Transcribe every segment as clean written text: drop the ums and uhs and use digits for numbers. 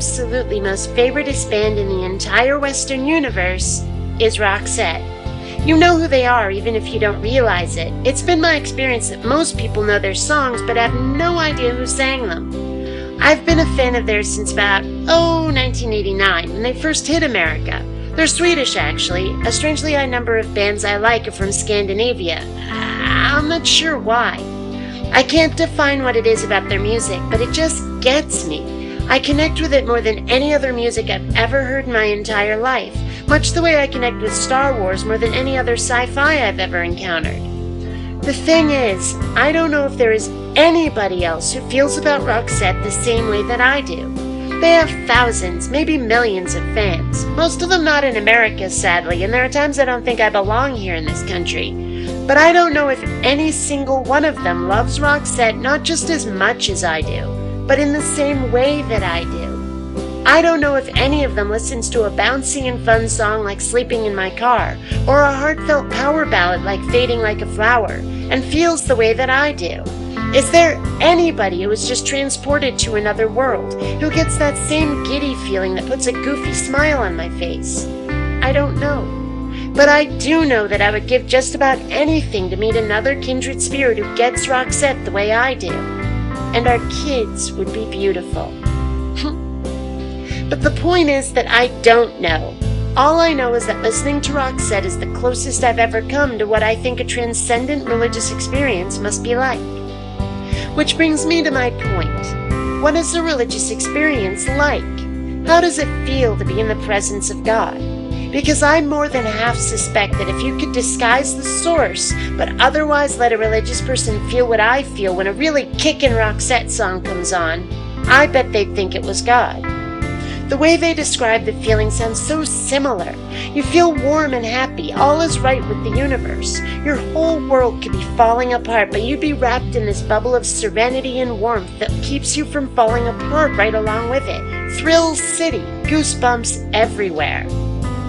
absolutely most favoriteest band in the entire Western universe is Roxette. You know who they are even if you don't realize it. It's been my experience that most people know their songs but have no idea who sang them. I've been a fan of theirs since about, 1989, when they first hit America. They're Swedish, actually. A strangely high number of bands I like are from Scandinavia. I'm not sure why. I can't define what it is about their music, but it just gets me. I connect with it more than any other music I've ever heard in my entire life, much the way I connect with Star Wars more than any other sci-fi I've ever encountered. The thing is, I don't know if there is anybody else who feels about Roxette the same way that I do. They have thousands, maybe millions of fans, most of them not in America, sadly, and there are times I don't think I belong here in this country. But I don't know if any single one of them loves Roxette not just as much as I do, but in the same way that I do. I don't know if any of them listens to a bouncy and fun song like Sleeping in My Car, or a heartfelt power ballad like Fading Like a Flower, and feels the way that I do. Is there anybody who is just transported to another world, who gets that same giddy feeling that puts a goofy smile on my face? I don't know. But I do know that I would give just about anything to meet another kindred spirit who gets Roxette the way I do. And our kids would be beautiful. But the point is that I don't know. All I know is that listening to Roxette is the closest I've ever come to what I think a transcendent religious experience must be like. Which brings me to my point. What is a religious experience like? How does it feel to be in the presence of God? Because I more than half suspect that if you could disguise the source, but otherwise let a religious person feel what I feel when a really kickin' Roxette song comes on, I bet they'd think it was God. The way they describe the feeling sounds so similar. You feel warm and happy, all is right with the universe. Your whole world could be falling apart, but you'd be wrapped in this bubble of serenity and warmth that keeps you from falling apart right along with it. Thrill City, goosebumps everywhere.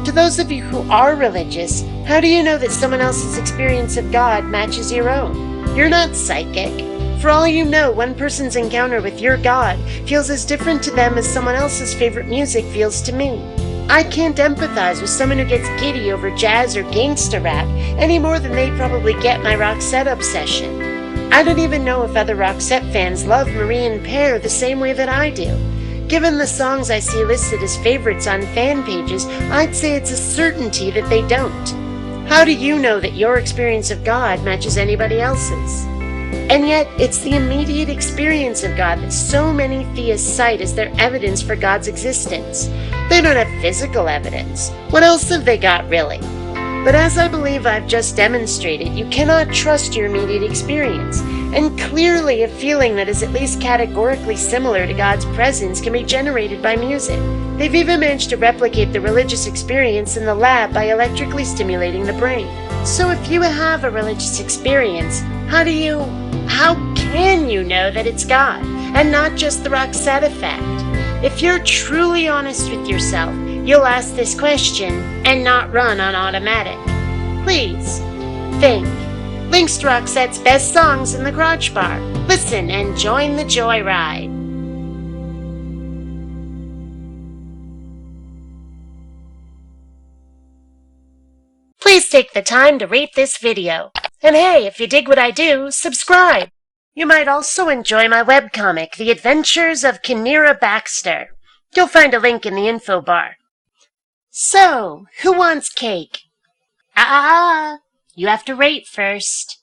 To those of you who are religious, how do you know that someone else's experience of God matches your own? You're not psychic. For all you know, one person's encounter with your God feels as different to them as someone else's favorite music feels to me. I can't empathize with someone who gets giddy over jazz or gangsta rap any more than they probably get my Roxette obsession. I don't even know if other Roxette fans love Marie and Pear the same way that I do. Given the songs I see listed as favorites on fan pages, I'd say it's a certainty that they don't. How do you know that your experience of God matches anybody else's? And yet, it's the immediate experience of God that so many theists cite as their evidence for God's existence. They don't have physical evidence. What else have they got, really? But as I believe I've just demonstrated, you cannot trust your immediate experience. And clearly a feeling that is at least categorically similar to God's presence can be generated by music. They've even managed to replicate the religious experience in the lab by electrically stimulating the brain. So if you have a religious experience, how can you know that it's God, and not just the Roxette effect? If you're truly honest with yourself, you'll ask this question and not run on automatic. Please, think. Links to Roxette's best songs in the crotch bar. Listen and join the Joyride. Please take the time to rate this video. And hey, if you dig what I do, subscribe. You might also enjoy my webcomic, The Adventures of Kinneara Baxter. You'll find a link in the info bar. So, who wants cake? You have to rate first.